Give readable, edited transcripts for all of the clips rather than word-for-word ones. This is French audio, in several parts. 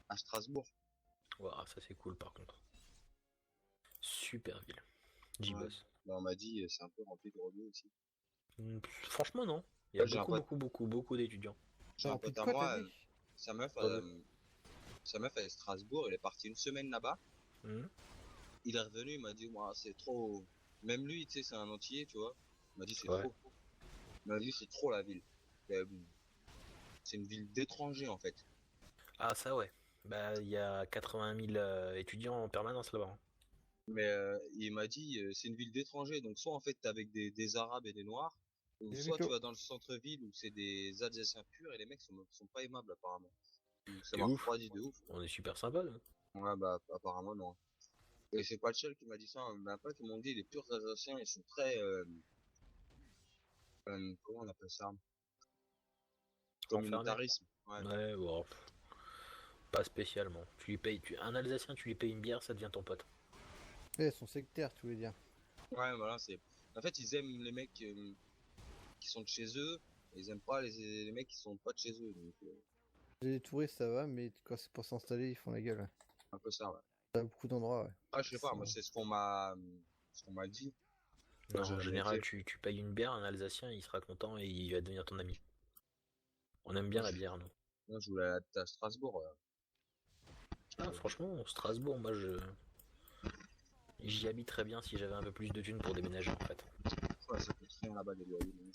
à Strasbourg. Ouah, ça c'est cool par contre. Super ville. J'y Ouais. bosse. Bah, on m'a dit, c'est un peu rempli de rebeux aussi. Franchement, non. Il y a Bah, j'ai un beaucoup, pote, beaucoup, beaucoup, beaucoup d'étudiants. j'ai T'as un rempli pote de à quoi, t'as moi, dit? sa meuf, Rebeu. sa meuf, elle est Strasbourg, elle est partie une semaine là-bas. Mhm. Il est revenu, il m'a dit, moi, c'est trop. Même lui, tu sais, c'est un entier, tu vois. Il m'a dit, c'est Ouais. trop. Il m'a dit, c'est trop la ville. Euh, C'est une ville d'étrangers, en fait. Ah, ça ouais. Bah, il y a 80 000 étudiants en permanence là-bas, hein. Mais il m'a dit, c'est une ville d'étrangers. Donc, soit, en fait, t'es avec des Arabes et des Noirs, ou J'ai soit tu mytho. vas dans le centre-ville où c'est des Alsaciens purs et les mecs sont pas aimables, apparemment. Donc, ça C'est m'a ouf. refroidi de ouf. On est super sympa, là. Ouais, bah, apparemment, non. Et c'est pas le seul qui m'a dit ça, hein. Mais après, qui m'ont dit, les purs Alsaciens, ils sont très, comment on appelle ça? Enfermé. Communautarisme. Ouais. Ouais, bon, pas spécialement. Tu lui payes, un Alsacien, tu lui payes une bière, ça devient ton pote. Elles sont sectaires, tu veux dire. Ouais, voilà, en fait, ils aiment les mecs, qui sont de chez eux, et ils aiment pas les mecs qui sont pas de chez eux, donc, Les touristes, ça va, mais quand c'est pour s'installer, ils font la gueule. Ouais. un peu ça, ouais. T'as beaucoup d'endroits, ouais. Ah, je sais pas, moi, Sont- c'est ce qu'on m'a dit quand Non, en j'avais général, été. tu payes une bière, un Alsacien, il sera content et il va devenir ton ami. On aime bien Moi, la bière, nous. je voulais aller à Strasbourg, Ah, franchement, Strasbourg, j'y habite très bien si j'avais un peu plus de thunes pour déménager, en fait. ouais, ça coûte rien là-bas, les loyers, donc,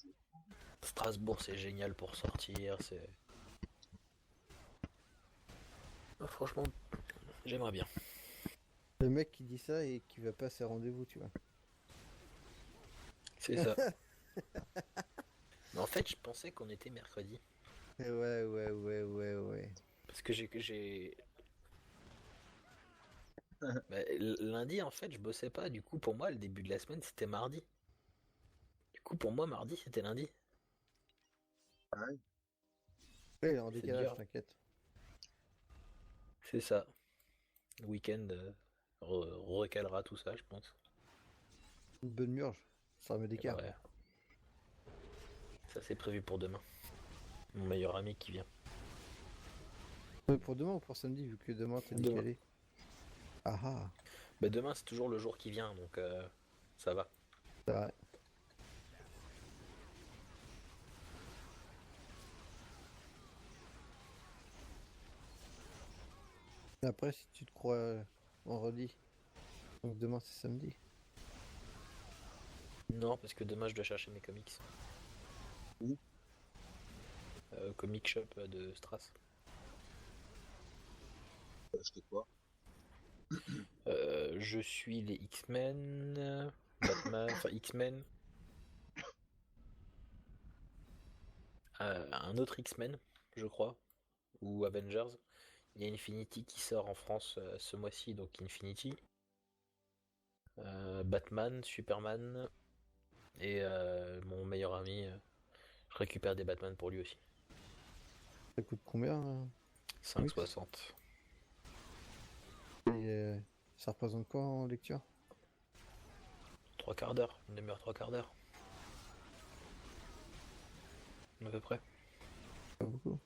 Strasbourg, c'est génial pour sortir, c'est... Ah, franchement, j'aimerais bien. Le mec qui dit ça et qui va pas à ses rendez-vous, tu vois. C'est ça. Mais en fait, je pensais qu'on était mercredi. Ouais, ouais, ouais, ouais, ouais. Parce que bah, lundi, en fait, je bossais pas. Du coup, pour moi, le début de la semaine, c'était mardi. Du coup, pour moi, mardi, c'était lundi. ouais. Ouais, il est en C'est décalage, dur. t'inquiète. C'est ça. Le week-end recalera tout ça, je pense. Une bonne murge. Ça remet d'écart. Ouais, ça c'est prévu pour demain. Mon meilleur ami qui vient. Pour demain ou pour samedi, vu que demain t'as Demain. décalé. Ah ah, Bah demain c'est toujours le jour qui vient, donc ça va. c'est vrai. Et après, si tu te crois vendredi, donc demain c'est samedi. Non, parce que demain je dois chercher mes comics. Où? Comic Shop de Stras. Acheter quoi? Je suis les X-Men, Batman, enfin X-Men, un autre X-Men, je crois, ou Avengers. Il y a Infinity qui sort en France ce mois-ci, donc Infinity. Batman, Superman, et mon meilleur ami, je récupère des Batman pour lui aussi. Ça coûte combien, comics? 5,60. Et ça représente quoi en lecture? Trois quarts d'heure, une demi-heure, trois quarts d'heure, à peu près. Pas beaucoup.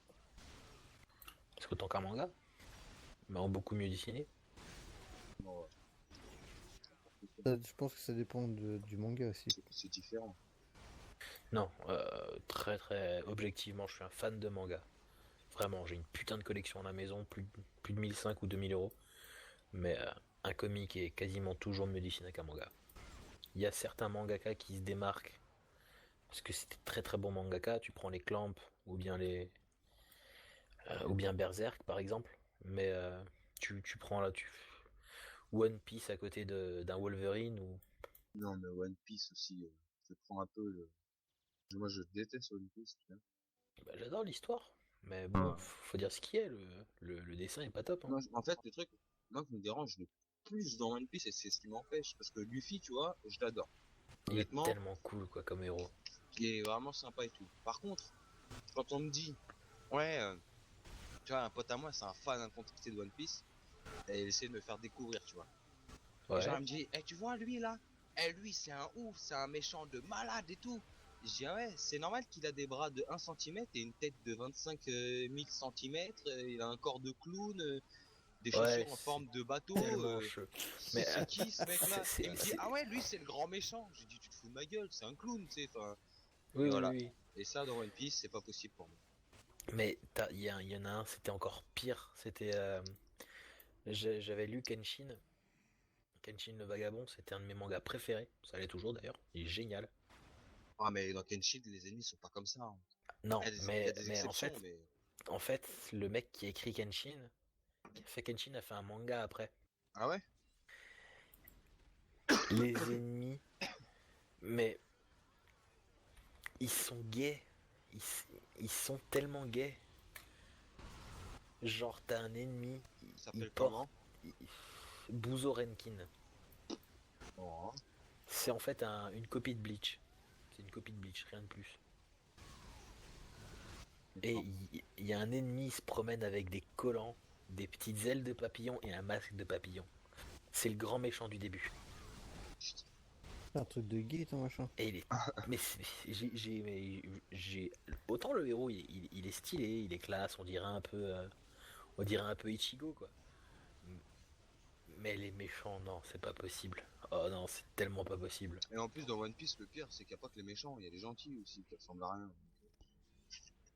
Parce qu'autant qu'un manga, mais en beaucoup mieux dessiné. Non, ouais, Je pense que ça dépend du manga aussi. c'est différent. Non, très très objectivement, je suis un fan de manga. Vraiment, j'ai une putain de collection à la maison, plus de 1005 ou 2000 euros. Mais un comic est quasiment toujours mieux dessiné qu'un manga. Il y a certains mangaka qui se démarquent parce que c'était très très bon mangaka. Tu prends les Clamp ou bien Berserk par exemple. Mais tu prends là, One Piece à côté d'un Wolverine ou Non, mais One Piece aussi, je prends un peu moi, je déteste One Piece, tu vois. bah, j'adore l'histoire. Mais bon, faut dire ce qui est. Le dessin est pas top, hein. Non, en fait, le truc, moi, qui me dérange le plus dans One Piece, et c'est ce qui m'empêche, parce que Luffy, tu vois, je l'adore. Il est Honnêtement, tellement cool quoi comme héros. il est vraiment sympa et tout. Par contre, quand on me dit, ouais, tu vois, un pote à moi, c'est un fan incontesté de One Piece, et il essaie de me faire découvrir, tu vois. Et genre, Ouais. il me dit, eh, tu vois, lui, là, eh, lui, c'est un ouf, c'est un méchant de malade et tout. Je dis, ah ouais, c'est normal qu'il a des bras de 1 centimètre et une tête de 25 000 centimètres, il a un corps de clown, des Ouais, chaussures en c'est forme de bateau, tellement chaud. c'est Mais c'est qui ce c'est, mec-là? Et il c'est- me dit, c'est- ah ouais, lui c'est le grand méchant. J'ai dit, tu te fous de ma gueule, c'est un clown, tu sais, enfin, oui, et oui, voilà. oui. Et ça, dans One Piece, c'est pas possible pour moi. Mais il y en a un, c'était encore pire. C'était, j'avais lu Kenshin. Kenshin le Vagabond, c'était un de mes mangas préférés. Ça l'est toujours d'ailleurs. Il est génial. Ah, mais dans Kenshin, les ennemis sont pas comme ça, hein. Non, Il y a des mais exceptions, mais... en fait, le mec qui a écrit Kenshin, qui a fait Kenshin, a fait un manga après. Ah ouais? Les ennemis, mais ils sont gays. Ils, ils sont tellement gays. Genre, t'as un ennemi, Ça il s'appelle porte comment? il- Buzo Renkin. Oh. C'est en fait une copie de Bleach. C'est une copie de Bleach, rien de plus. Et D'accord. il y a un ennemi, il se promène avec des collants, des petites ailes de papillon et un masque de papillon. C'est le grand méchant du début. C'est un truc de gay, ton machin. Et il est. J'ai. Autant le héros, il est stylé, il est classe, on dirait un peu Ichigo, quoi. Mais les méchants, non, c'est pas possible. Oh non, c'est tellement pas possible. Et en plus, dans One Piece, le pire, c'est qu'il n'y a pas que les méchants, il y a les gentils aussi, qui ressemblent à rien.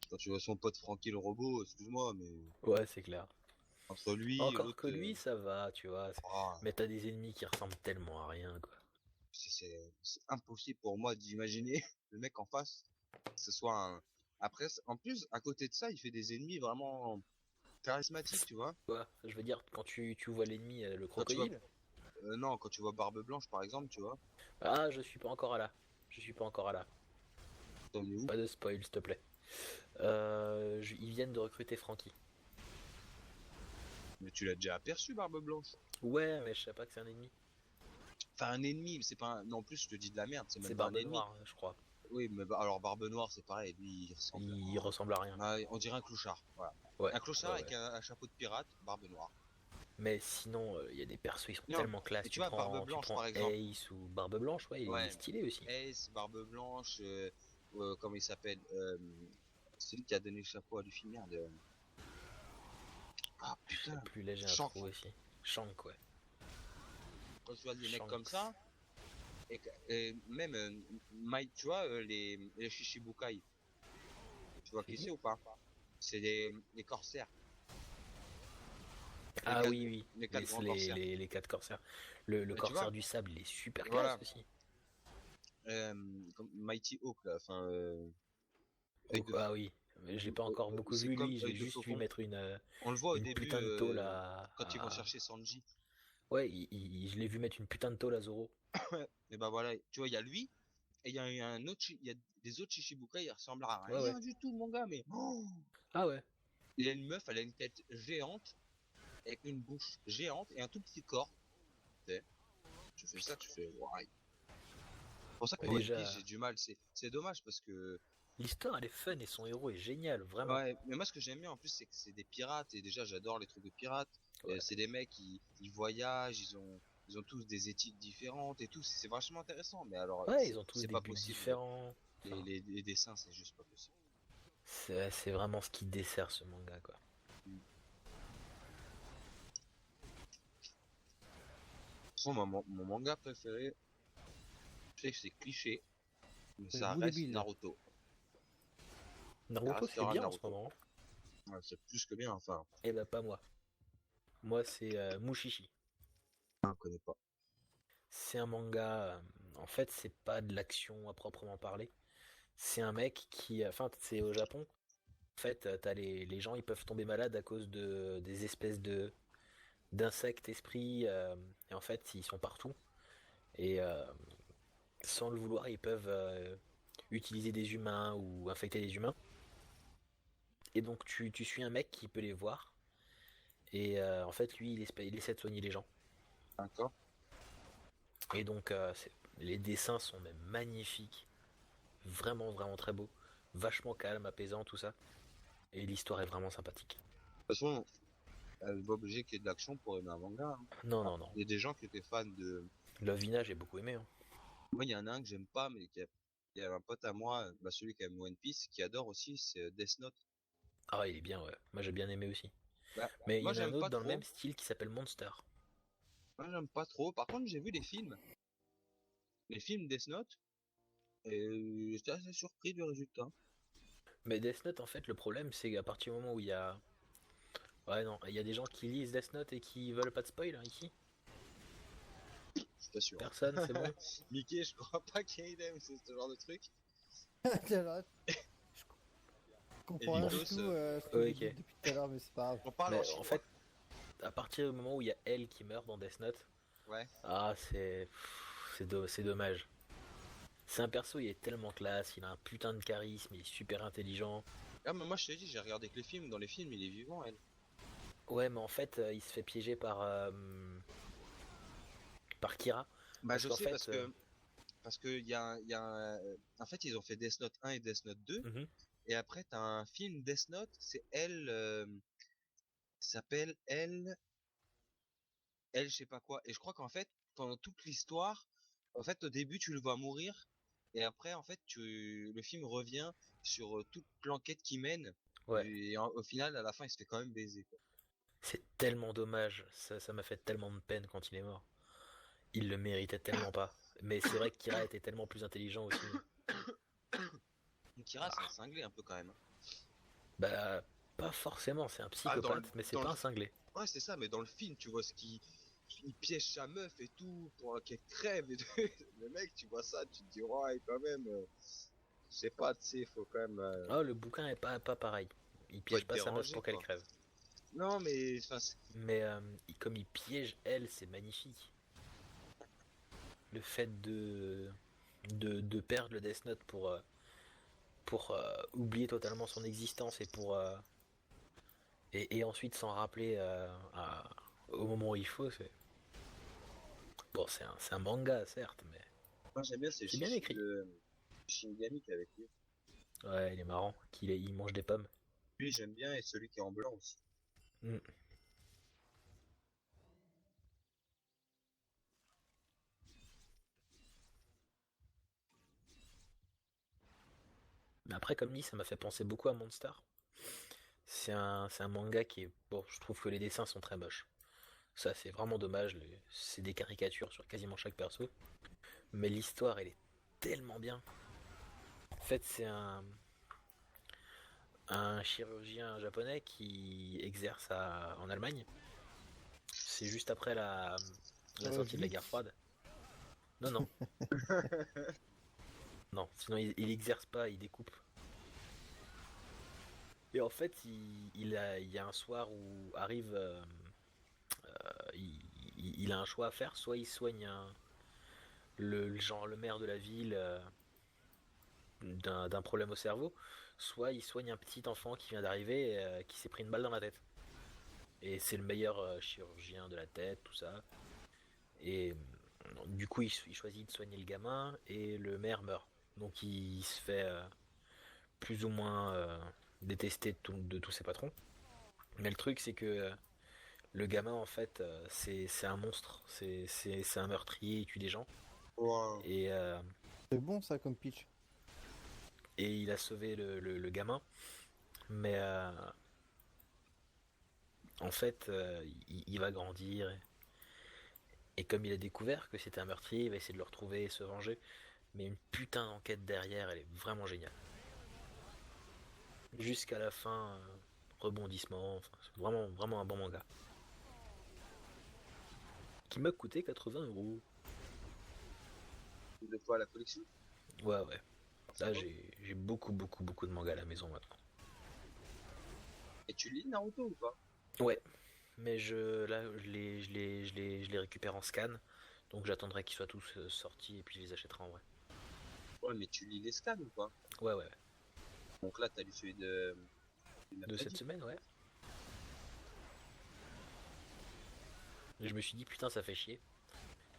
Quand tu vois son pote Frankie le robot, excuse-moi, mais Ouais, c'est clair. entre lui et Encore l'autre, que lui, ça va, tu vois. ah, Mais t'as des ennemis qui ressemblent tellement à rien, quoi. c'est impossible pour moi d'imaginer le mec en face, que ce soit un... Après, en plus, à côté de ça, il fait des ennemis vraiment charismatiques, tu vois. Quoi, je veux dire, quand tu vois l'ennemi, le Quand tu vois, crocodile. non, quand tu vois Barbe Blanche, par exemple, tu vois, Ah, je suis pas encore à là. Je suis pas encore à là. t'en es où? Pas de spoil, s'il te plaît. Ils viennent de recruter Frankie. Mais tu l'as déjà aperçu, Barbe Blanche. Ouais, mais je sais pas que c'est un ennemi. Enfin, un ennemi, mais c'est pas un... Non, en plus, je te dis de la merde, c'est même C'est pas un Barbe ennemi. Noire, je crois. Oui, mais alors Barbe Noire, c'est pareil, lui, il ressemble Il ressemble à rien. on dirait un clochard, voilà. Ouais, Un clochard ouais, avec ouais. un chapeau de pirate, Barbe Noire. Mais sinon, il y a des persos, ils sont Non, tellement classe. mais tu vois, Barbe Tu Blanche, prends par exemple. Ace ou Barbe Blanche, ouais, il est Ouais, stylé aussi. Ace, Barbe Blanche, comment il s'appelle celui qui a donné le chapeau à Luffy, merde. Ah Je sais putain, plus, là j'ai un Shanks. trou aussi. Shank, ouais. Quand tu vois des mecs comme Shanks. ça, et même Mike, tu vois, les Shichibukai, tu vois qui Si. c'est ou pas? C'est les corsaires, les Ah quatre, oui, oui. les quatre grands corsaires. Les quatre corsaires. Le Tu vois, corsaire du sable, il est super classe voilà, aussi. comme Mighty Hawk là, enfin, œil Oh, de, ah oui. Mais j'ai pas encore beaucoup c'est vu comme lui, j'ai œil de juste vu faucon. mettre On le voit au une début putain de tôle quand ils vont chercher Sanji. Ouais, je l'ai vu mettre une putain de tôle à Zoro. Et bah voilà, tu vois, il y a lui et il y a un autre, il y a des autres Shichibukai, ils ressemblent à Ouais, ouais. rien du tout, mon gars, mais oh, Ah ouais. il a une meuf, elle a une tête géante avec une bouche géante et un tout petit corps. Tu sais, tu fais ça, tu fais ouais. C'est pour ça que Mais One Piece, déjà, j'ai du mal. C'est dommage parce que l'histoire elle est fun et son héros est génial, vraiment. ouais, mais moi ce que j'aime bien en plus c'est que c'est des pirates et déjà j'adore les trucs de pirates. Ouais. C'est des mecs ils voyagent, ils ont tous des éthiques différentes et tout. C'est vachement intéressant. Mais alors Ouais, ils ont tous c'est des pas buts possible. différents. Enfin, Les dessins c'est juste pas possible. c'est vraiment ce qui dessert ce manga, quoi. Mm. Son mon manga préféré, je sais que c'est cliché, mais C'est ça vous reste débile. Naruto. Ça Naruto c'est restera bien en ce Naruto. moment. Ouais, c'est plus que bien. Enfin, Eh ben pas moi. Moi c'est Mushishi. on connaît pas. C'est un manga. En fait, c'est pas de l'action à proprement parler. C'est un mec qui, enfin, c'est au Japon. En fait, t'as les gens, ils peuvent tomber malades à cause de des espèces de d'insectes esprits. Et en fait, ils sont partout. Et sans le vouloir, ils peuvent utiliser des humains ou infecter des humains. Et donc, tu suis un mec qui peut les voir. Et en fait, lui, il essaie de soigner les gens. D'accord. Et donc, les dessins sont même magnifiques. Vraiment, vraiment très beaux. Vachement calme, apaisant, tout ça. Et l'histoire est vraiment sympathique. De toute façon, elle n'est pas obligée qu'il y ait de l'action pour aimer un manga, hein. Non, Ah, non, non. il y a des gens qui étaient fans de. Lovina, j'ai beaucoup aimé, hein. Moi, il y en a un que j'aime pas, mais Il y a un pote à moi, bah, celui qui aime One Piece, qui adore aussi, c'est Death Note. Ah, il est bien, ouais. Moi, j'ai bien aimé aussi. Bah, Mais il y moi en a un j'aime autre pas dans le même trop. style qui s'appelle Monster. Moi j'aime pas trop. Par contre, j'ai vu les films Death Note, et j'étais assez surpris du résultat. Mais Death Note, en fait, le problème, c'est qu'à partir du moment où il y a... Ouais, non, il y a des gens qui lisent Death Note et qui veulent pas de spoil, hein, ici. Je suis pas sûr. Personne, c'est bon. Mickey, je crois pas qu'il aime ce genre de truc. Alors, je Et comprends rien du Victos, tout ce que vous Ok. dites depuis tout à l'heure, mais c'est pas grave. on parle en Mais en chinois. fait, à partir du moment où il y a elle qui meurt dans Death Note, Ouais. ah, c'est dommage. C'est un perso, il est tellement classe, il a un putain de charisme, il est super intelligent. Ah, mais moi je t'ai dit, j'ai regardé que les films. Dans les films, il est vivant, elle. Ouais, mais en fait, il se fait piéger par Kira. Bah, Parce je qu'en sais fait, parce que en fait, ils ont fait Death Note 1 et Death Note 2. mhm, Et après, t'as un film Death Note, c'est elle, s'appelle elle, je sais pas quoi. Et je crois qu'en fait, pendant toute l'histoire, en fait, au début, tu le vois mourir. Et après, en fait, le film revient sur toute l'enquête qu'il mène. ouais, Et au final, à la fin, il se fait quand même baiser, quoi. c'est tellement dommage. Ça m'a fait tellement de peine quand il est mort. Il le méritait tellement pas. Mais c'est vrai que Kira était tellement plus intelligent aussi. Donc, Kira, c'est un Ah, cinglé un peu quand même, hein. bah, pas forcément, c'est un Ah, psychopathe, mais c'est dans le, pas un cinglé. ouais, c'est ça, mais dans le film, tu vois il piège sa meuf et tout pour qu'elle crève et tout. Le mec, tu vois ça, tu te dis, ouais, quand même, je sais pas, tu sais, faut quand même, Oh, le bouquin est pas pareil. Il faut piège être pas sa meuf dérangé, pour qu'elle quoi. crève. Non, mais, enfin, Mais comme il piège elle, c'est magnifique. Le fait de perdre le Death Note pour oublier totalement son existence et ensuite s'en rappeler au moment où il faut, c'est... Bon, c'est un manga, certes, mais moi j'aime bien, c'est c'est bien écrit. Shinigami qui est avec lui. Ouais, il est marrant, il mange des pommes. Lui, j'aime bien, et celui qui est en blanc aussi. Mm. Mais après, comme dit, ça m'a fait penser beaucoup à Monster. C'est un manga qui est... Bon, je trouve que les dessins sont très moches. Ça, c'est vraiment dommage. C'est des caricatures sur quasiment chaque perso. Mais l'histoire, elle est tellement bien. En fait, c'est un chirurgien japonais qui exerce en Allemagne. C'est juste après la sortie de la guerre Logique. froide. Non, non, non. Sinon, il exerce pas, il découpe. Et en fait, il y a un soir où arrive... il a un choix à faire. Soit il soigne genre le maire de la ville d'un problème au cerveau, soit il soigne un petit enfant qui vient d'arriver qui s'est pris une balle dans la tête. Et c'est le meilleur chirurgien de la tête, tout ça. Et du coup, il choisit de soigner le gamin et le maire meurt. Donc il se fait plus ou moins détester de tous ses patrons. Mais le truc, c'est que le gamin, en fait, c'est un monstre. C'est un meurtrier, il tue des gens. Wow. Et, euh, C'est bon ça comme pitch. et il a sauvé le gamin. Mais en fait, il va grandir. Et comme il a découvert que c'était un meurtrier, il va essayer de le retrouver et se venger. Mais une putain d'enquête derrière, elle est vraiment géniale. Jusqu'à la fin, rebondissement, enfin, c'est vraiment, vraiment un bon manga. Qui m'a coûté 80 €. De quoi la collection? Ouais, ouais. Ça Là, vaut. j'ai beaucoup, beaucoup, beaucoup de mangas à la maison maintenant. Et tu lis Naruto ou pas? Ouais, mais là, je les récupère en scan. Donc j'attendrai qu'ils soient tous sortis et puis je les achèterai en vrai. Ouais, mais tu lis les scans ou pas? Ouais, ouais, ouais. Donc là, t'as lu celui du De cette mercredi. semaine, ouais. Et je me suis dit, putain, ça fait chier.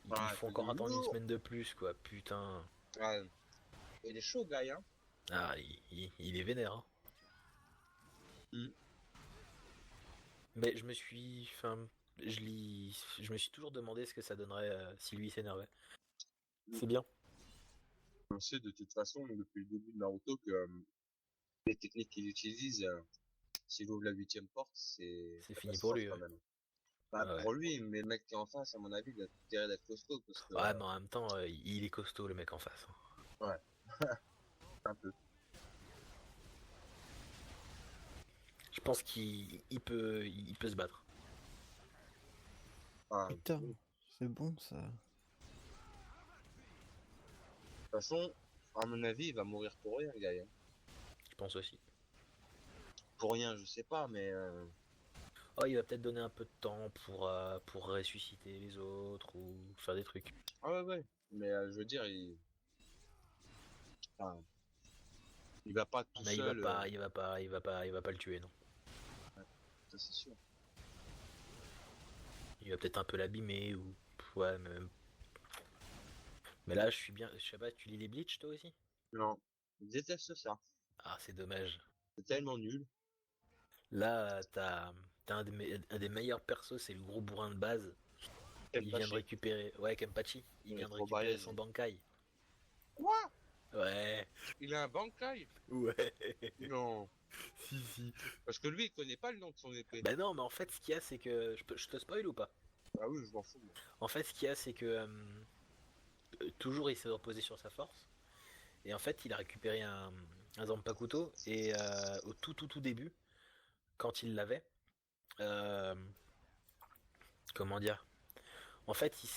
Il Ah, faut il encore est attendre une lourd. semaine de plus, quoi. Putain. Ouais. Il est chaud, Guy, hein. Ah, il est vénère, hein. Mm. Mais je me suis. Enfin, je me suis toujours demandé ce que ça donnerait si lui s'énervait. Mm. C'est bien. On sait de toute façon, depuis le début de Naruto, que les techniques qu'il utilise, s'il ouvre la huitième porte, c'est C'est fini pour catastrophe lui, quand ouais. même. Pas Ouais, ouais. pour lui, mais le mec qui est en face, à mon avis, il a intérêt d'être costaud, parce que, Ouais, mais en même temps, il est costaud, le mec en face. ouais, un peu. Je pense qu'il peut se battre. Enfin, Putain, de toute c'est bon ça. façon, à mon avis, il va mourir pour rien, le gars. Hein. Je pense aussi. Pour rien, je sais pas, mais Oh, il va peut-être donner un peu de temps pour ressusciter les autres ou faire des trucs. ah ouais, ouais. Mais je veux dire, enfin, il va pas tout Mais il va seul, pas, il va pas, il va pas le tuer, non. ça c'est sûr. Il va peut-être un peu l'abîmer ou. Ouais, mais même. Mais là, je suis bien. Je sais pas, tu lis les Bleach toi aussi? Non, je déteste ça. Ah, c'est dommage. C'est tellement nul. Là, t'as un des meilleurs persos, c'est le gros bourrin de base. Il vient de Kenpachi, récupérer. Ouais, Kenpachi. Il il est vient de trop récupérer balèze. son Bankai. Quoi? Ouais. Il a un Bankai? Ouais. Non. Si. Parce que lui, il connaît pas le nom de son épée. Bah non, mais en fait, ce qu'il y a, c'est que. Je te spoil ou pas? Ah oui, je m'en fous. Moi. En fait, ce qu'il y a, c'est que. Toujours, il s'est reposé sur sa force. Et en fait, il a récupéré un Zanpakuto. Et au tout début, quand il l'avait. euh, comment dire? En fait, il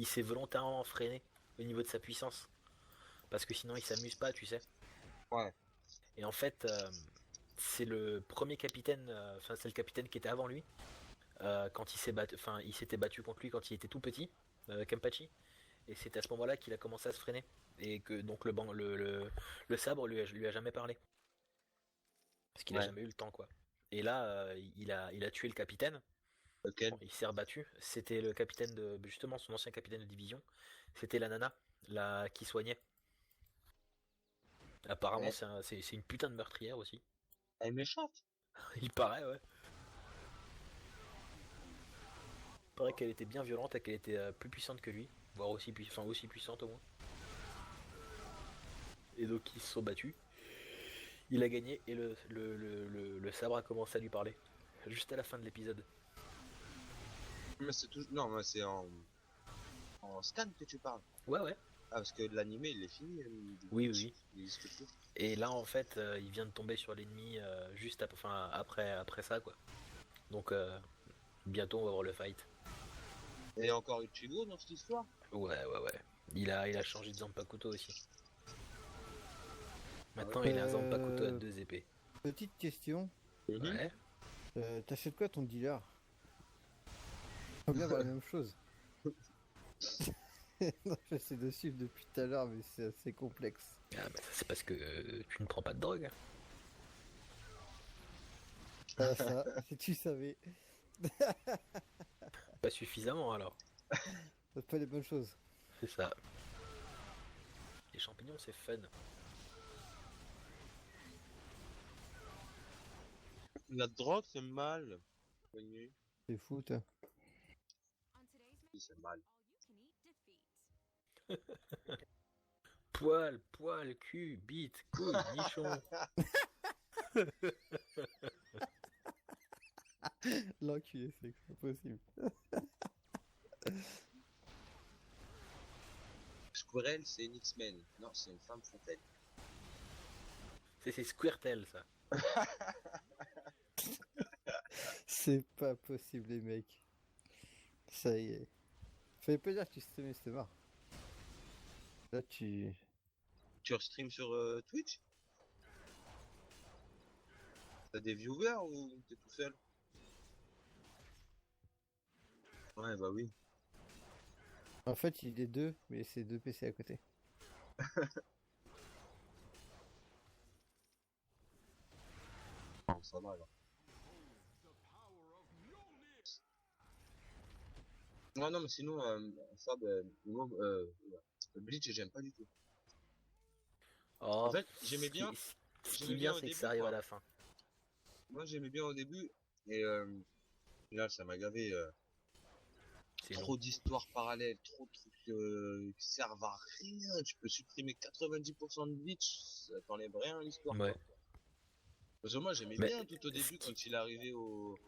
s'est volontairement freiné au niveau de sa puissance. Parce que sinon, il s'amuse pas, tu sais. Ouais. Et en fait, c'est le premier capitaine, enfin, c'est le capitaine qui était avant lui, quand il s'était battu contre lui quand il était tout petit, Kenpachi. Et c'est à ce moment-là qu'il a commencé à se freiner. Et que donc le sabre lui a jamais parlé. Parce qu'il a Ouais. jamais eu le temps, quoi. Et là, il a tué le capitaine. Lequel? Bon, il s'est rebattu. C'était le capitaine de. Justement, son ancien capitaine de division. C'était la nana, qui soignait. Apparemment, Ouais. c'est une putain de meurtrière aussi. Elle est méchante. Il paraît, ouais. Il paraît qu'elle était bien violente et qu'elle était plus puissante que lui. Voire aussi puissante au moins. Et donc, ils se sont battus. Il a gagné et le sabre a commencé à lui parler. Juste à la fin de l'épisode. Mais c'est tout. Non, mais c'est en scan que tu parles. Ouais, ouais. Ah, parce que l'animé, il est fini. Oui. Il existe plus. Et là, en fait, il vient de tomber sur l'ennemi juste après ça, quoi. Donc, bientôt, on va voir le fight. Et encore Ichigo dans cette histoire? Ouais. Il a changé de Zanpakuto aussi. Maintenant, il a un Zanpakuto à 2 épées. Petite question. Mhm. Ouais. T'achètes quoi ton dealer? Faut bien avoir la même chose. Non, j'essaie de suivre depuis tout à l'heure, mais c'est assez complexe. Ah, bah, ça, c'est parce que tu ne prends pas de drogue. Ah, ça, si tu savais. Pas suffisamment, alors. C'est pas les bonnes choses. C'est ça. Les champignons, c'est fun. La drogue, c'est mal. Connu. C'est fou, toi. Oui, c'est mal. Poil, cul, bite, couille, nichon. L'enculé, c'est pas possible. Squirrel, c'est une X-Men. Non, c'est une femme fontaine. C'est Squirtle, ça. C'est pas possible, les mecs. Ça y est. Fallait pas dire que tu streamais, c'était marre. Là, tu. Tu restream sur Twitch? T'as des viewers ou t'es tout seul? Ouais, bah oui. En fait, il est deux, mais c'est deux PC à côté. Non, ça va alors. Non, non, mais sinon, Fab, moi, Bleach, j'aime pas du tout. Oh, En fait, j'aimais bien. Ce qui J'aimais est bien bien, au c'est que début, ça arrive à quoi. la fin. Moi, j'aimais bien au début, et là, ça m'a gavé. C'est long. trop d'histoires parallèles, trop de trucs qui servent à rien. Tu peux supprimer 90% de Bleach, ça t'enlève rien à l'histoire, Ouais. quoi. Parce que moi, j'aimais Mais bien tout au ce début qui- quand il est arrivé au,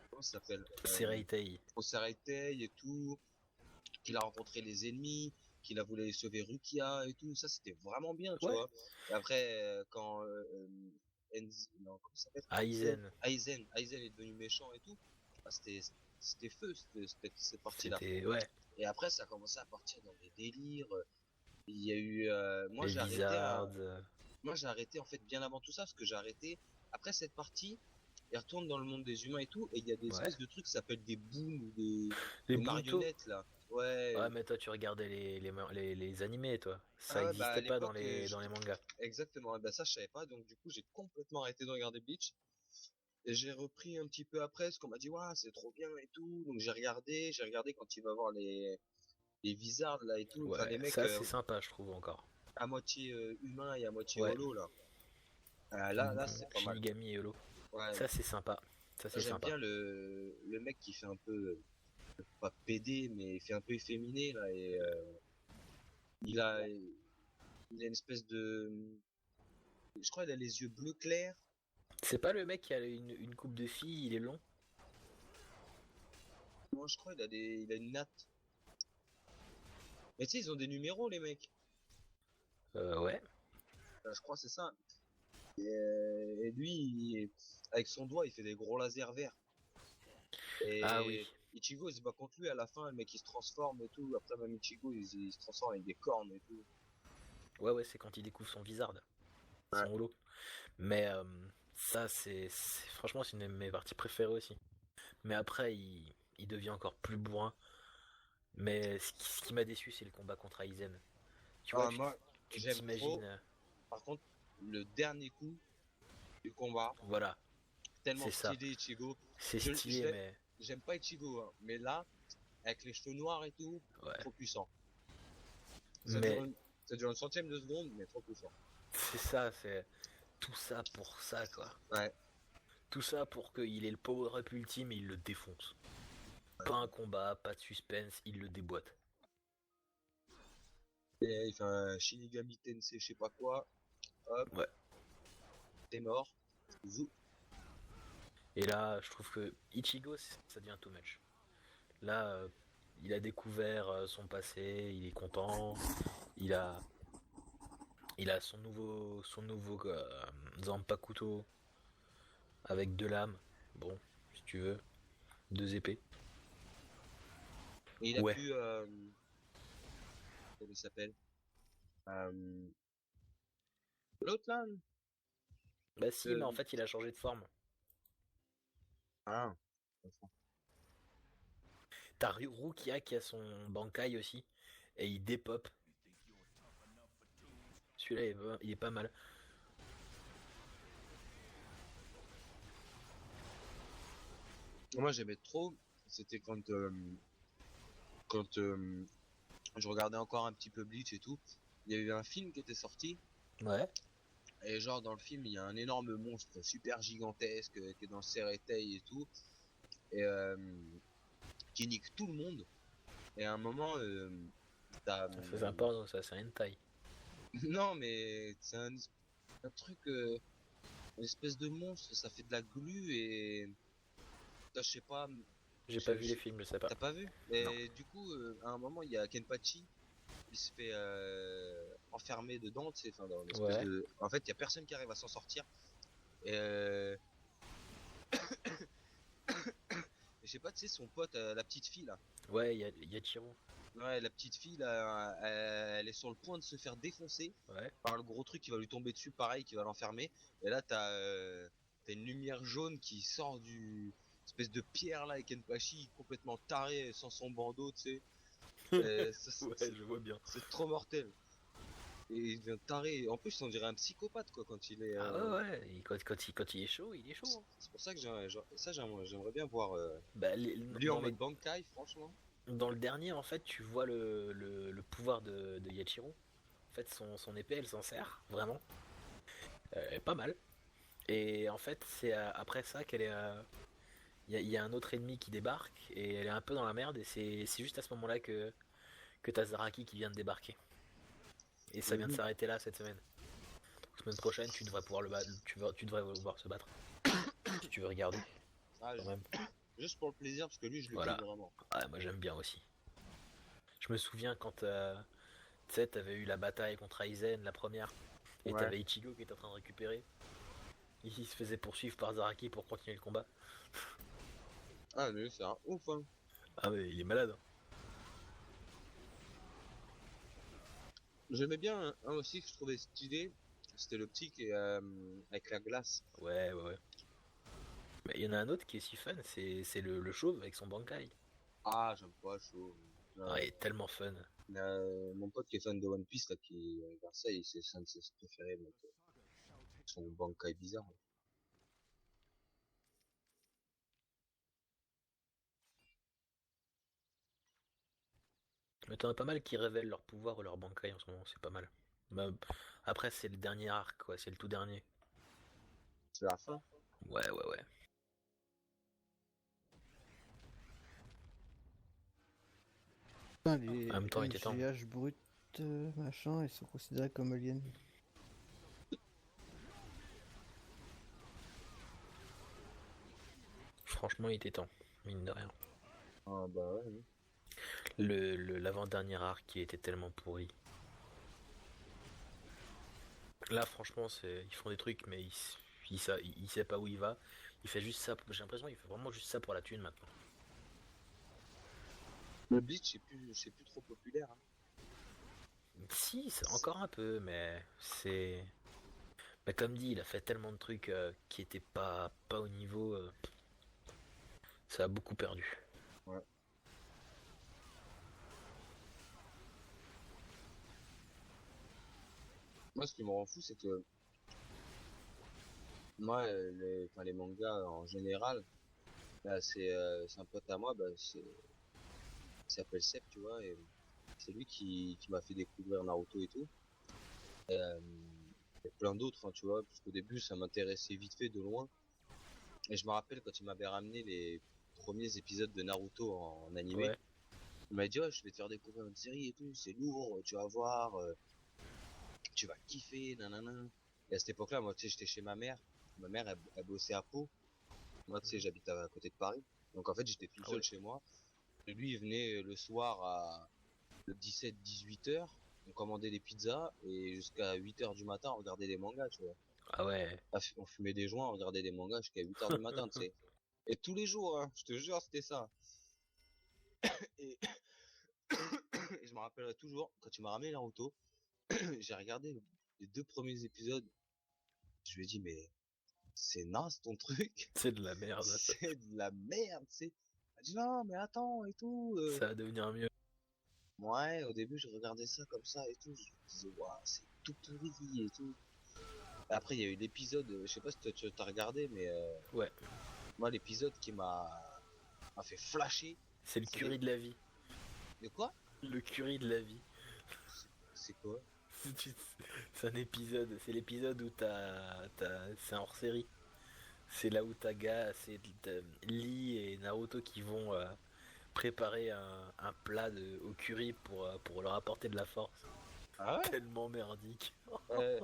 comment ça s'appelle, c'est Reitei. au Seraitei et tout, qu'il a rencontré les ennemis, qu'il a voulu sauver Rukia et tout. Ça, c'était vraiment bien, tu Ouais. vois. Et après, quand non, comment ça s'appelle? Aizen est devenu méchant et tout. Ah, c'était feu, cette partie-là. C'était ouais. Et après, ça a commencé à partir dans des délires. Il y a eu, Les Wizards. moi j'ai arrêté en fait bien avant tout ça, parce que j'ai arrêté après cette partie. Il retourne dans le monde des humains et tout, et il y a des Ouais. espèces de trucs qui s'appellent des boons ou Les des Bunto. marionnettes là. Ouais. Ouais, mais toi, tu regardais les animés, toi. Ça Ah ouais, bah à existait pas l'époque, dans les mangas. exactement. Et bah ça je savais pas, donc du coup j'ai complètement arrêté de regarder Bleach. Et j'ai repris un petit peu après, parce qu'on m'a dit ouais c'est trop bien et tout. Donc j'ai regardé quand il va voir les Wizards là et tout, enfin Ouais, les mecs ça, c'est sympa, je trouve, encore. à moitié humain et à moitié Ouais. holo là. Là c'est pas mal. Shinigami et Yolo. Ouais. Ça, c'est sympa. Ça, Moi, c'est j'aime sympa. bien le mec qui fait un peu pas pédé mais il fait un peu efféminé là et il a il a une espèce de, je crois il a les yeux bleu clair. C'est pas le mec qui a une coupe de fille, il est long? Moi je crois il a une natte. Mais tu sais ils ont des numéros les mecs. Ouais. Je crois que c'est ça. Et lui avec son doigt il fait des gros lasers verts. Ah oui. Et Ichigo il se bat contre lui à la fin, le mec il se transforme et tout. Après même Ichigo il se transforme avec des cornes et tout. Ouais, ouais, c'est quand il découvre son Wizard. Ouais. Son holo. Mais ça, franchement, c'est une de mes parties préférées aussi. Mais après, il devient encore plus bourrin. Mais ce qui m'a déçu, c'est le combat contre Aizen. Tu vois, Ah, moi tu j'aime trop. t'imagines. Par contre le dernier coup du combat, Voilà, tellement c'est ça. stylé Ichigo. C'est Je stylé, mais. j'aime pas Ichigo, hein, mais là, avec les cheveux noirs et tout, Ouais. trop puissant. Ça dure Mais une, ça dure une centième de seconde, mais trop puissant. c'est ça, c'est tout ça pour ça, quoi. Ouais. Tout ça pour qu'il ait le power-up ultime et il le défonce. Pas un combat, pas de suspense, il le déboîte. Et il fait un Shinigami Tensei, je sais pas quoi. Hop, Ouais. t'es mort. Zou. Et là, je trouve que Ichigo, ça devient too much. Là, il a découvert son passé, il est content, il a, il a son nouveau Zanpakuto avec deux lames. Bon, si tu veux, deux épées. Et il a Ouais. pu, comment il s'appelle? Euh, l'autre là? Bah si, mais Euh, en fait, il a changé de forme. ah. T'as Rukia qui a son Bankai aussi, et il dépop. Celui-là, il est pas mal. Moi j'aimais trop, c'était quand je regardais encore un petit peu Bleach et tout. Il y a eu un film qui était sorti. Ouais. Et genre dans le film, il y a un énorme monstre super gigantesque qui est dans le Serretei et tout, et qui nique tout le monde. Et à un moment, t'as Ça faisait un porno, ça, c'est un hentai. non mais c'est un truc, une espèce de monstre, ça fait de la glu et je sais pas, J'ai pas vu les films, je sais pas. t'as pas vu? Non. Et du coup, à un moment, il y a Kenpachi, il se fait enfermer dedans, tu sais, enfin dans l'espèce Ouais. de, en fait, il y a personne qui arrive à s'en sortir. Et je sais pas, tu sais, son pote, la petite fille là. Ouais, il y a Chiro. Ouais, la petite fille là, elle est sur le point de se faire défoncer Ouais. par le gros truc qui va lui tomber dessus, pareil, qui va l'enfermer. Et là, t'as une lumière jaune qui sort du espèce de pierre là, et Kenpachi complètement taré, sans son bandeau, tu sais. Ouais, je vois bien. C'est trop mortel. Et il devient taré. En plus, on dirait un psychopathe quoi quand il est. Ah ouais, ouais. Et quand il est chaud, il est chaud. Hein. C'est pour ça que j'aimerais bien voir Bah, lui en mode Bankai, franchement. dans le dernier, en fait, tu vois le pouvoir de Yachiro. En fait, son épée, elle s'en sert, vraiment. Pas mal. Et en fait, c'est après ça il y a un autre ennemi qui débarque et elle est un peu dans la merde et c'est juste à ce moment-là que t'as Zaraki qui vient de débarquer. Et ça vient de Mhm. s'arrêter là cette semaine. Semaine prochaine, tu devrais pouvoir le battre, tu devrais le voir se battre. Si tu veux regarder, Ah, quand même. juste pour le plaisir, parce que lui, je le kiffe Voilà. vraiment. Ah, moi j'aime bien aussi. Je me souviens quand tu sais, t'avais eu la bataille contre Aizen, la première, et Ouais. t'avais Ichigo qui était en train de récupérer. Il se faisait poursuivre par Zaraki pour continuer le combat. Ah, mais lui, c'est un ouf, hein. Ah mais il est malade. Hein. J'aimais bien un aussi que je trouvais stylé. C'était le petit qui est avec la glace. Ouais, ouais, ouais. Mais il y en a un autre qui est si fun, c'est le chauve avec son Bankai. Ah, j'aime pas chaud. Ah, il est tellement fun. Mon pote qui est fan de One Piece, là, qui regarde ça, c'est un de ses préférés, donc, son Bankai bizarre. Mais t'en as pas mal qui révèlent leur pouvoir ou leur Bankai en ce moment, c'est pas mal. Bah, après, c'est le dernier arc, quoi, c'est le tout dernier. C'est la fin. Ouais, ouais, ouais. Putain, En les même temps, il était temps. MGH bruts, machin, ils sont considérés comme aliens. Franchement, il était temps, mine de rien. Ah, bah ouais. Hein. L'avant-dernier arc qui était tellement pourri. Là, franchement, ils font des trucs, mais il sait pas où il va. Il fait juste ça. J'ai l'impression qu'il fait vraiment juste ça pour la thune maintenant. Le Bleach, c'est plus trop populaire, hein. Si, c'est encore un peu, mais c'est. Mais comme dit, il a fait tellement de trucs qui étaient pas au niveau. Ça a beaucoup perdu. Ouais. Moi, ce qui me rend fou, c'est que moi, enfin, les mangas en général, bah, c'est un pote à moi, bah, il s'appelle Sep, tu vois, et c'est lui qui m'a fait découvrir Naruto et tout. Et plein d'autres, hein, tu vois, parce qu'au début, ça m'intéressait vite fait de loin. Et je me rappelle quand il m'avait ramené les premiers épisodes de Naruto en animé, Ouais, il m'a dit, ouais, je vais te faire découvrir une série et tout, c'est lourd, tu vas voir, tu vas kiffer, nanana. Et à cette époque-là, moi, tu sais, j'étais chez ma mère. Ma mère, elle bossait à Pau. Moi, tu sais, j'habite à côté de Paris. Donc, en fait, j'étais tout ah seul ouais. chez moi. Et lui, il venait le soir à 17-18 heures. On commandait des pizzas et jusqu'à 8 heures du matin, on regardait des mangas, tu vois. Ah ouais. On fumait des joints, on regardait des mangas jusqu'à 8 heures du matin, tu sais. Et tous les jours, hein, je te jure, c'était ça. Et, et je me rappellerai toujours, quand tu m'as ramené Naruto, j'ai regardé les 2 premiers épisodes. Je lui ai dit, mais c'est naze ton truc. C'est de la merde. C'est de la merde, c'est. Elle dit non, mais attends et tout. Ça va devenir mieux. Ouais, au début, je regardais ça comme ça et tout. Je me disais, waouh, c'est tout pourri et tout. Après, il y a eu l'épisode, je sais pas si tu as regardé, mais Ouais. moi, l'épisode qui m'a fait flasher, C'est le c'est curry de la vie. de quoi? Le curry de la vie. C'est quoi? C'est un épisode. C'est l'épisode où c'est un hors série. C'est là où t'as Lee et Naruto qui vont préparer un plat au curry pour leur apporter de la force. Ah ouais? Tellement merdique. Euh,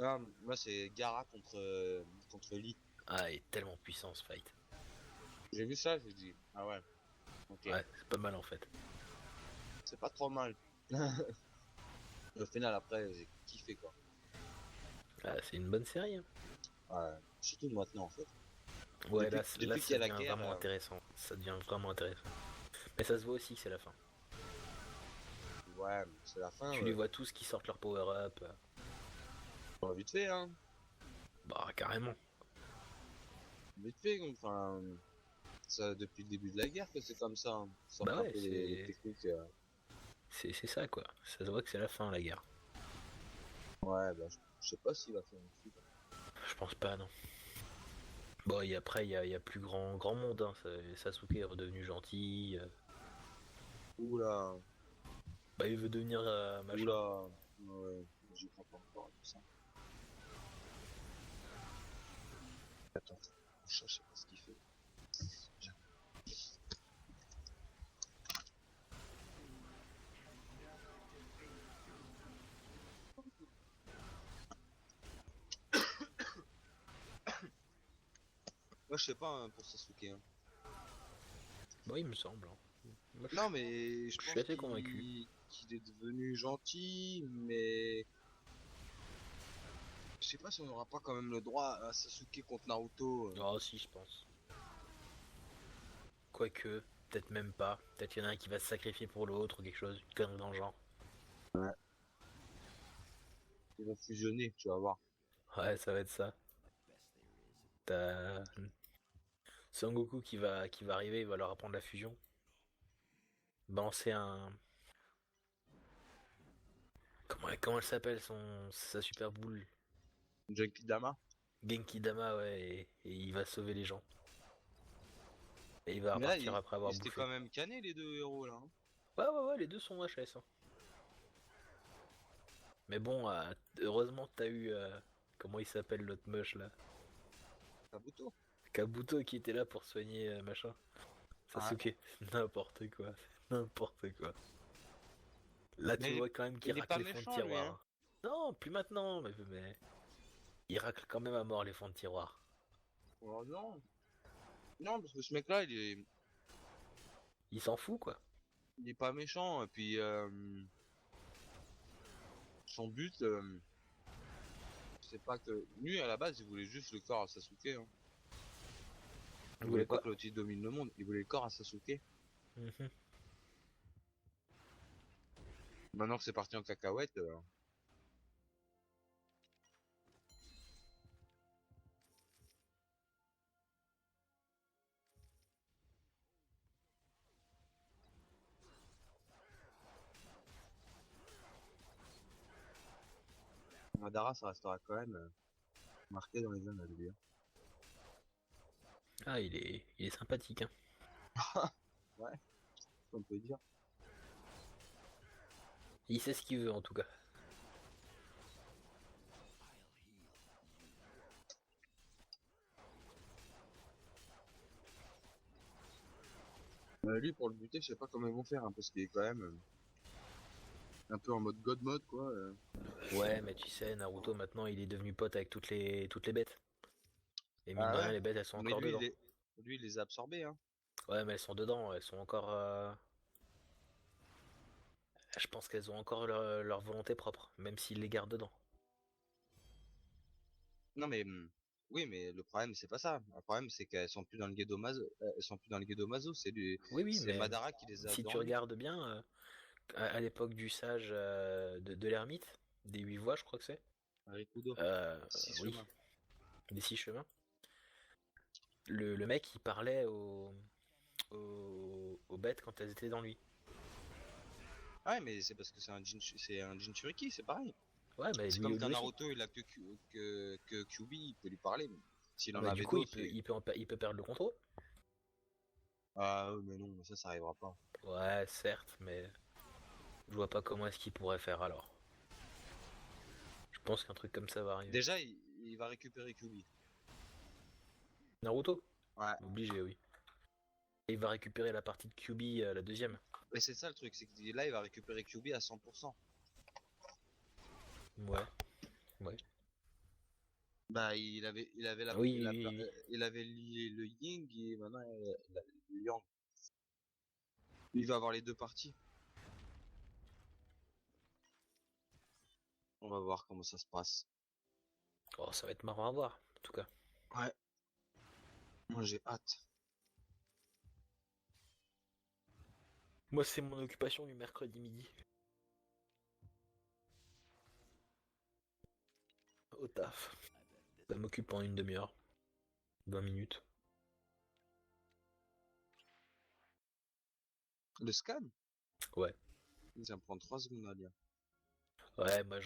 ah, moi, c'est Gara contre Lee. Ah, il est tellement puissant ce fight. J'ai vu ça, j'ai dit, ah ouais, ok, Ouais, c'est pas mal en fait. c'est pas trop mal. Au final, après, j'ai kiffé quoi. Ah, c'est une bonne série. Hein. Ouais, surtout maintenant en fait. Ouais, là Depuis qu'il y ça a la devient guerre, vraiment intéressant. Ça devient vraiment intéressant. Mais ça se voit aussi que c'est la fin. ouais, c'est la fin, Tu les vois tous qui sortent leur power-up. vite fait, hein. Bah, carrément. Vite fait, enfin, ça, depuis le début de la guerre que c'est comme ça, hein. Sans Bah ouais, frapper les techniques. c'est ça quoi. Ça se voit que c'est la fin la guerre. Ouais, bah, je sais pas s'il va faire une suite. Je pense pas, non. Bon, et après, il y a plus grand monde. Hein. Sasuke est redevenu gentil. Oula, Bah, il veut devenir machin. oula, ouais, j'y crois pas encore à tout ça. Attends, je sais pas ce qu'il fait. Moi, je sais pas hein, pour Sasuke. Hein. Bon, il me semble. Hein. Moi, Non, mais je je suis pense assez convaincu. qu'il est devenu gentil, mais je sais pas si on aura pas quand même le droit à Sasuke contre Naruto. Oh, si, je pense. Quoique, peut-être même pas. Peut-être qu'il y en a un qui va se sacrifier pour l'autre ou quelque chose, une connerie dans le genre. Ouais. Ils vont fusionner, tu vas voir. Ouais, ça va être ça. T'as Sangoku qui va arriver, il va leur apprendre la fusion. Balancer un. Comment elle s'appelle sa super boule? Genki Dama. Genki Dama, ouais, et il va sauver les gens. Et il va Mais là, repartir après avoir ils étaient bouffé. quand même canés les deux héros là. Hein. Ouais, ouais, ouais, les deux sont HS. Hein. Mais bon, heureusement t'as eu. Comment il s'appelle l'autre moche là? Kabuto. Kabuto qui était là pour soigner machin. Ouais. Sasuke. N'importe quoi. N'importe quoi. Là, tu Mais vois quand même qu'il il est racle pas les fonds de méchant lui. Hein. tiroir. Non, plus maintenant, mais il racle quand même à mort les fonds de tiroir. Oh non. Non, parce que ce mec-là, Il s'en fout, quoi. il est pas méchant. Et puis, son but, c'est pas que... Lui, à la base, il voulait juste le corps à Sasuke. Hein. Vous Il voulez voulait pas quoi? que l'autre il domine le monde. Il voulait le corps à Sasuke. Mhm. Maintenant que c'est parti en cacahuète, Madara, ça restera quand même marqué dans les annales, lui. Hein. Ah, il est sympathique, hein. Ouais, on peut dire. Il sait ce qu'il veut, en tout cas. Lui, pour le buter, je sais pas comment ils vont faire, hein, parce qu'il est quand même un peu en mode God mode, quoi. Ouais, mais tu sais, Naruto, maintenant, il est devenu pote avec toutes les bêtes. Et mine Ah de rien, ouais. les bêtes, elles sont Mais encore dedans. lui, il les a absorbés, hein. Ouais, mais elles sont dedans, elles sont encore... Je pense qu'elles ont encore leur volonté propre, même s'ils les gardent dedans. Non, mais oui, mais le problème, c'est pas ça. Le problème, c'est qu'elles sont plus dans le Gedomazo. Elles sont plus dans le Gedomazo. Oui, oui, C'est mais Madara qui les a si tu dormis. regardes bien, à l'époque du sage de l'ermite, des 8 voies, je crois que c'est. Rikudo. Euh, 6 chemins. oui, des 6 chemins. Le mec, il parlait aux bêtes quand elles étaient dans lui. Ah ouais, mais c'est parce que c'est un Jinchuriki, c'est pareil. Ouais, mais C'est lui, comme lui qu'un aussi. Naruto, il a que Kyuubi, il peut lui parler. Mais s'il Ah en bah du avait coup, il d'autres, peut, il peut, en per- il peut perdre le contrôle. ah ouais, mais non, ça arrivera pas. Ouais, certes, mais je vois pas comment est-ce qu'il pourrait faire alors. Je pense qu'un truc comme ça va arriver. Déjà, il va récupérer Kyuubi. Naruto? Ouais. Obligé, oui. Et il va récupérer la partie de Kyuubi, la deuxième. Mais c'est ça le truc, c'est que là, il va récupérer Kyuubi à 100%. Ouais, ouais. Bah, Oui, oui, oui, oui. il avait lié le Ying et maintenant il a le Yang. Il va avoir les deux parties. On va voir comment ça se passe. Oh, ça va être marrant à voir, en tout cas. Ouais. Moi, j'ai hâte. Moi, c'est mon occupation du mercredi midi. Au taf. Ça m'occupe en une demi-heure. 20 minutes. Le scan? Ouais. Ça me prend 3 secondes à lire. Ouais, moi,